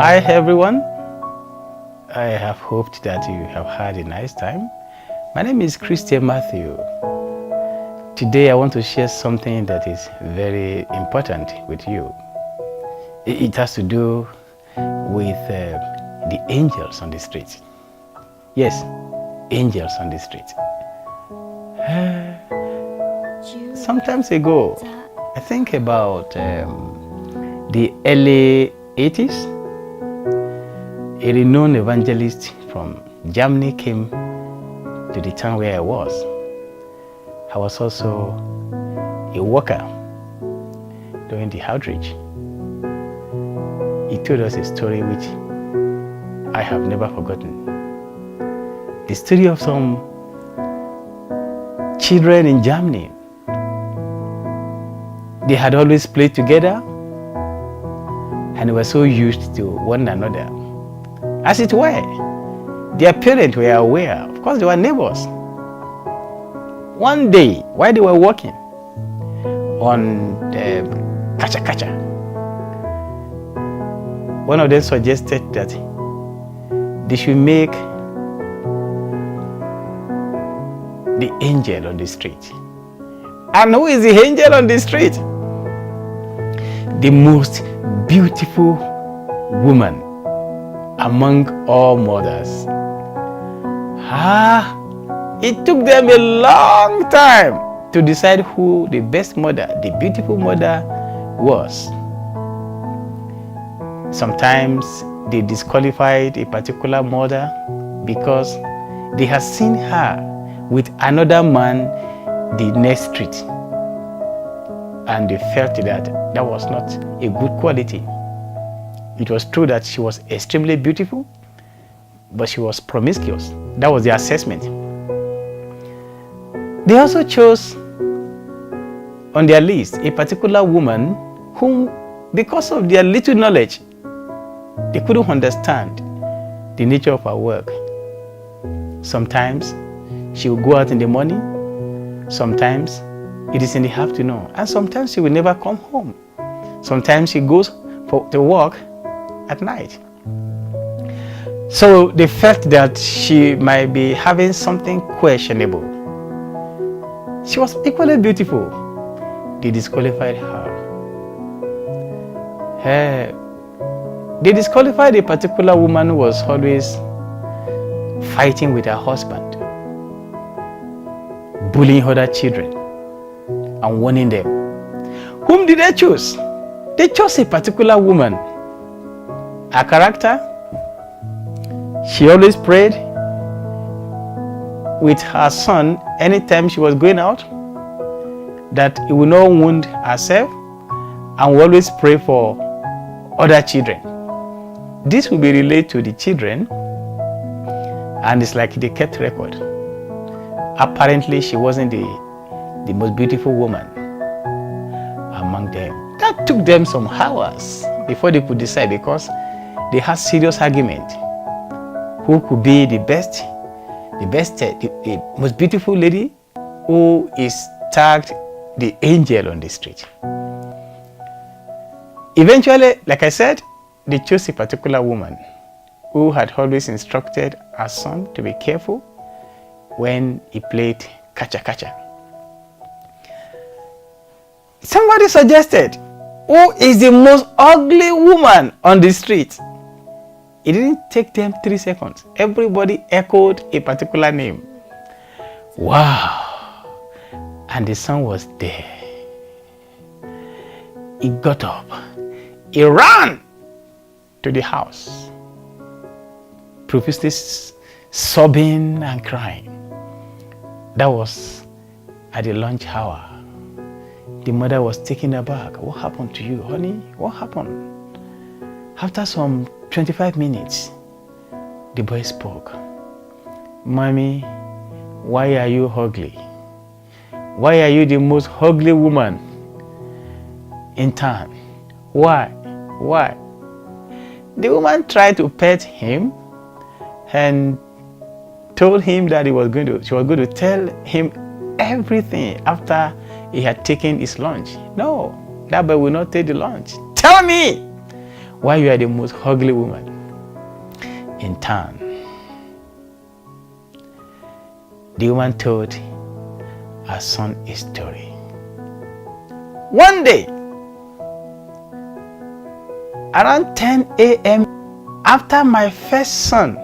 Hi everyone. I have hoped that you have had a nice time. My name is Christian Matthew. Today I want to share something that is very important with you. It has to do with the angels on the street. Yes, angels on the street. Sometimes ago, I think about the early 80s, a renowned evangelist from Germany came to the town where I was. I was also a worker during the outreach. He told us a story which I have never forgotten. The story of some children in Germany. They had always played together and were so used to one another. As it were, their parents were aware. Of course, they were neighbors. One day, while they were walking on the kacha, one of them suggested that they should make the angel on the street. And who is the angel on the street? The most beautiful woman among all mothers. It took them a long time to decide who the best mother, the beautiful mother was. Sometimes they disqualified a particular mother because they had seen her with another man the next street, and they felt that was not a good quality. It was true that she was extremely beautiful, but she was promiscuous. That was the assessment. They also chose on their list a particular woman whom, because of their little knowledge, they couldn't understand the nature of her work. Sometimes she would go out in the morning, sometimes it is in the afternoon, and sometimes she will never come home. Sometimes she goes to work at night. So they felt that she might be having something questionable. She was equally beautiful. They disqualified her. They disqualified a particular woman who was always fighting with her husband, bullying other children, and warning them. Whom did they choose? They chose a particular woman. Her character, she always prayed with her son anytime she was going out that he would not wound herself, and will always pray for other children. This will be relayed to the children, and it's like they kept record. Apparently, she wasn't the most beautiful woman among them. That took them some hours before they could decide, because they had serious argument. Who could be the most beautiful lady who is tagged the angel on the street? Eventually, like I said, they chose a particular woman who had always instructed her son to be careful when he played kacha. Somebody suggested, who is the most ugly woman on the street? It didn't take them 3 seconds. Everybody echoed a particular name. Wow! And the son was there. He got up. He ran to the house, profusely sobbing and crying. That was at the lunch hour. The mother was taken aback. What happened to you, honey? What happened? After some 25 minutes, the boy spoke. Mommy, why are you ugly? Why are you the most ugly woman in town? Why? The woman tried to pet him and told him that she was going to tell him everything after he had taken his lunch. No, that boy will not take the lunch. Tell me, why you are the most ugly woman in town. The woman told her son a story. One day, around 10 a.m., after my first son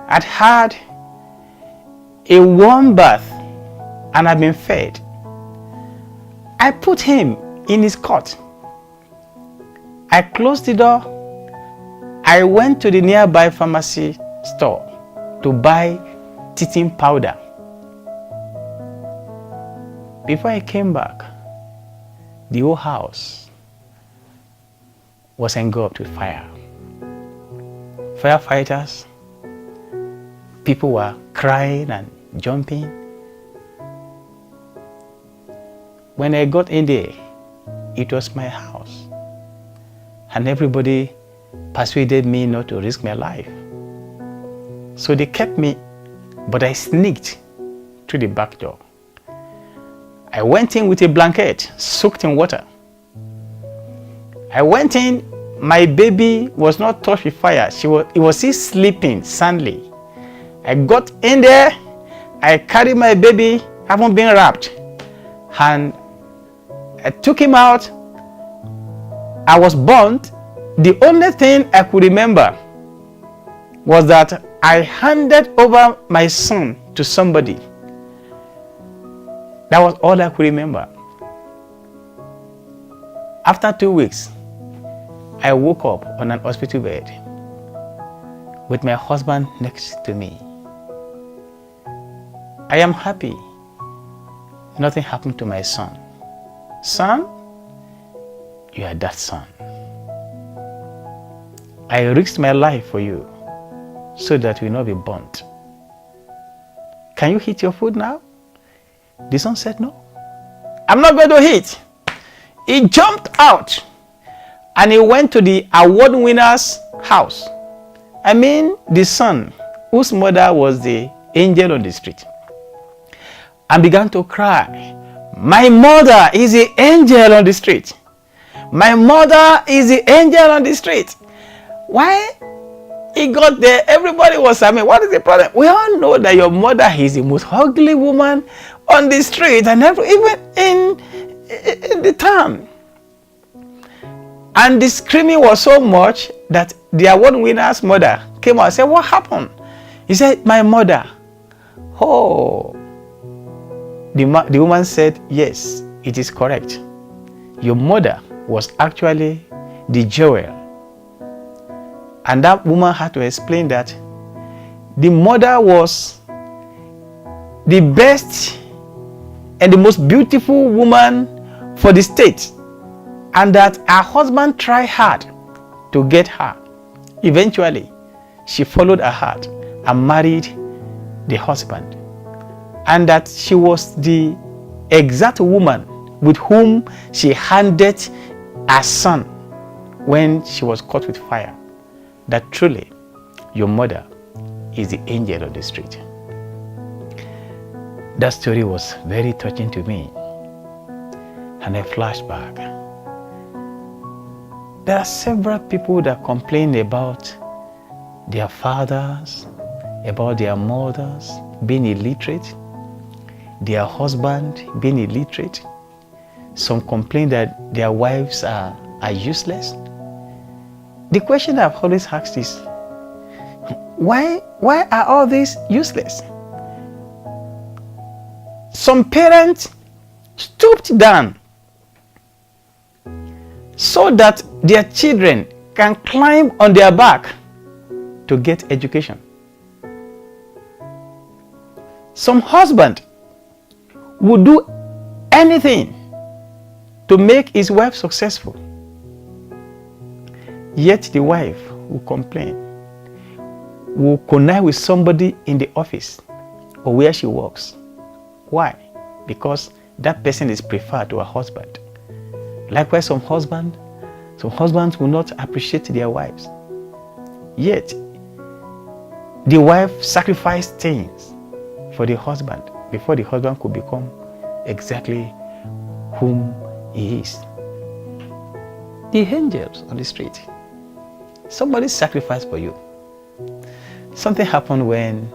had had a warm bath and had been fed, I put him in his cot. I closed the door. I went to the nearby pharmacy store to buy teething powder. Before I came back, the whole house was engulfed with fire. Firefighters, people were crying and jumping. When I got in there, it was my house. And everybody persuaded me not to risk my life. So they kept me, but I sneaked through the back door. I went in with a blanket soaked in water. I went in, my baby was not touched with fire. It was still sleeping soundly. I got in there, I carried my baby, haven't been wrapped, and I took him out. I was burnt. The only thing I could remember was that I handed over my son to somebody. That was all I could remember. After 2 weeks, I woke up on an hospital bed with my husband next to me. I am happy. Nothing happened to my son. Son, you are that son. I risked my life for you so that you will not be burnt. Can you eat your food now? The son said no. I'm not going to eat. He jumped out and he went to the award winner's house. I mean the son whose mother was the angel on the street, and began to cry. My mother is the angel on the street. My mother is the angel on the street. Why he got there, everybody was saying, what is the problem? We all know that your mother is the most ugly woman on the street and even in the town. And the screaming was so much that the award winner's mother came out and said, what happened? He said, my mother. Oh. The woman said, yes, it is correct. Your mother was actually the jewel. And that woman had to explain that the mother was the best and the most beautiful woman for the state, and that her husband tried hard to get her. Eventually, she followed her heart and married the husband, and that she was the exact woman with whom she handed her son when she was caught with fire. That truly your mother is the angel on the street. That story was very touching to me, and I flashed back. There are several people that complain about their fathers, about their mothers being illiterate, their husband being illiterate. Some complain that their wives are useless. The question I've always asked is, why are all these useless? Some parents stooped down so that their children can climb on their back to get education. Some husband would do anything to make his wife successful. Yet the wife will complain, will connive with somebody in the office or where she works. Why? Because that person is preferred to her husband. Likewise, some husbands will not appreciate their wives. Yet, the wife sacrificed things for the husband before the husband could become exactly whom he is. The angels on the street. Somebody sacrificed for you. Something happened when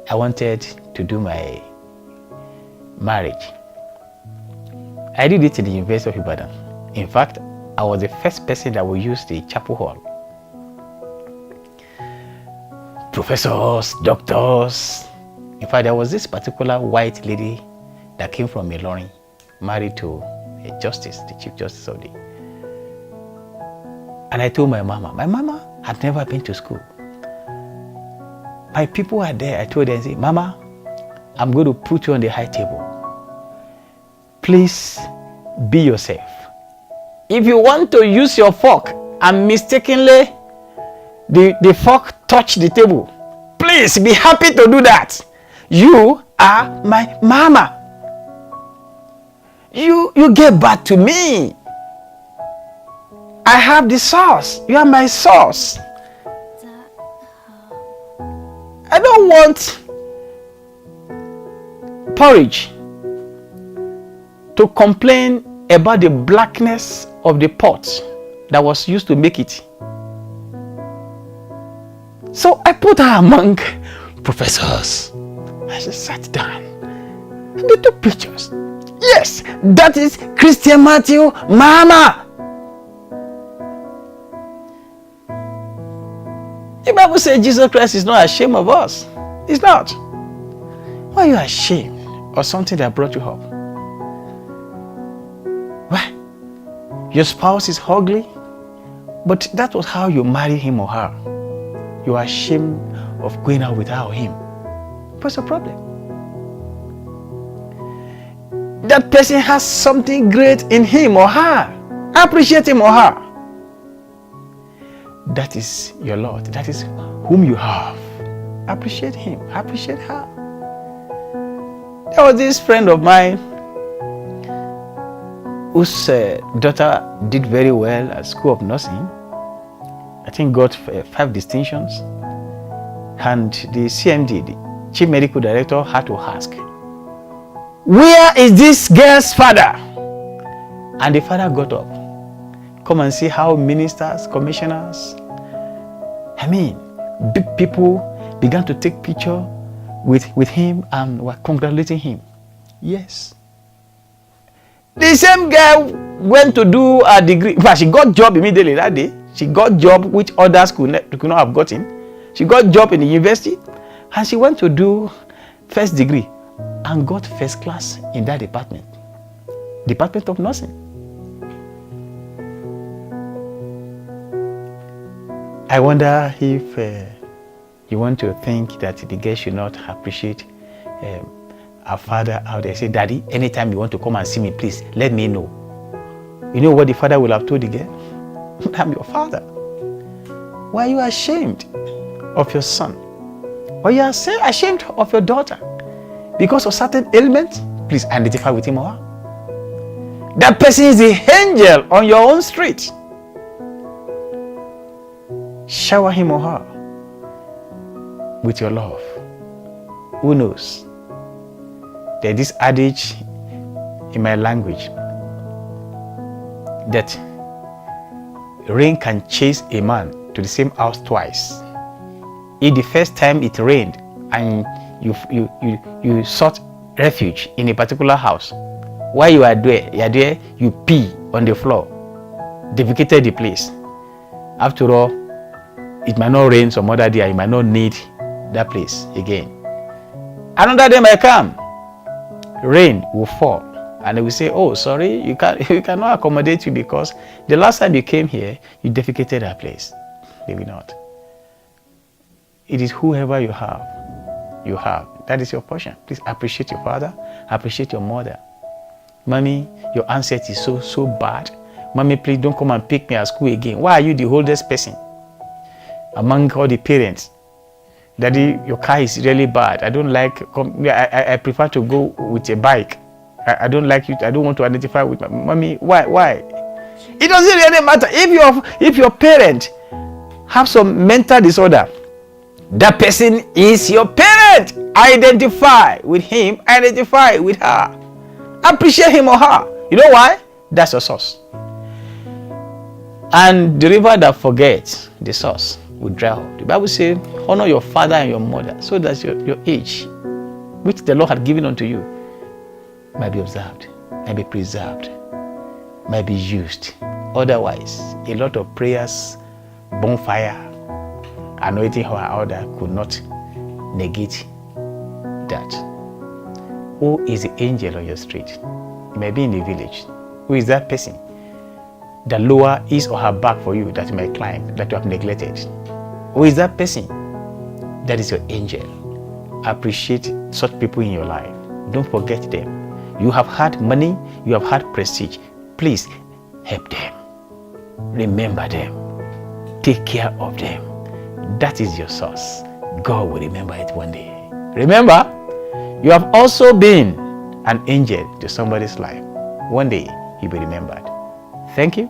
I wanted to do my marriage. I did it in the University of Ibadan. In fact, I was the first person that would use the chapel hall. Professors, doctors. In fact, there was this particular white lady that came from Ilorin, married to a justice, the Chief Justice of the. And I told my mama had never been to school. My people are there. I told them, say, Mama, I'm going to put you on the high table. Please be yourself. If you want to use your fork and mistakenly the fork touch the table, please be happy to do that. You are my mama. You get back to me. I have the sauce. You are my sauce. I don't want porridge to complain about the blackness of the pot that was used to make it. So I put her among professors. And she sat down. And they took pictures. Yes, that is Christian Matthew, Mama. The Bible says Jesus Christ is not ashamed of us. He's not. Why are you ashamed of something that brought you up? Why? Your spouse is ugly, but that was how you married him or her. You are ashamed of going out with her or him. What's the problem? That person has something great in him or her. Appreciate him or her. That is your Lord. That is whom you have. Appreciate him. Appreciate her. There was this friend of mine whose daughter did very well at School of Nursing. I think got 5 distinctions. And the CMD, the Chief Medical Director, had to ask, where is this girl's father? And the father got up. Come and see how ministers, commissioners, big people began to take picture with him and were congratulating him. Yes. The same girl went to do a degree. In fact, she got job immediately that day. She got job which others could not have gotten. She got job in the university and she went to do first degree and got first class in that department. Department of Nursing. I wonder if you want to think that the girl should not appreciate her father out there. Say, Daddy, anytime you want to come and see me, please let me know. You know what the father will have told the girl? I'm your father. Why are you ashamed of your son? Or you are ashamed of your daughter? Because of certain ailments? Please identify with him or her. That person is the angel on your own street. Shower him or her with your love. Who knows? There's this adage in my language that rain can chase a man to the same house twice. If the first time it rained and you sought refuge in a particular house, while you are there, you pee on the floor, defecated the place. After all, it might not rain some other day, you might not need that place again. Another day might come, rain will fall, and they will say, oh, sorry, we cannot accommodate you because the last time you came here, you defecated that place. They will not. It is whoever you have. That is your portion. Please appreciate your father, appreciate your mother. Mommy, your ancestry is so bad. Mommy, please don't come and pick me at school again. Why are you the oldest person among all the parents? Daddy, your car is really bad. I don't like, I prefer to go with a bike. I don't like you. I don't want to identify with my mommy. Why? It doesn't really matter. If your parent have some mental disorder, that person is your parent. Identify with him, identify with her. Appreciate him or her. You know why? That's your source. And the river that forgets the source will dry up. The Bible says, honor your father and your mother, so that your age, which the Lord had given unto you, might be observed, might be preserved, might be used. Otherwise, a lot of prayers, bonfire, anointing or other could not negate that. Who is the angel on your street? It may be in the village. Who is that person that lower his or her back for you that you may climb, that you have neglected? Who is that person that is your angel? Appreciate such people in your life. Don't forget them. You have had money, you have had prestige. Please help them. Remember them. Take care of them. That is your source. God will remember it one day. Remember, you have also been an angel to somebody's life. One day, you'll be remembered. Thank you.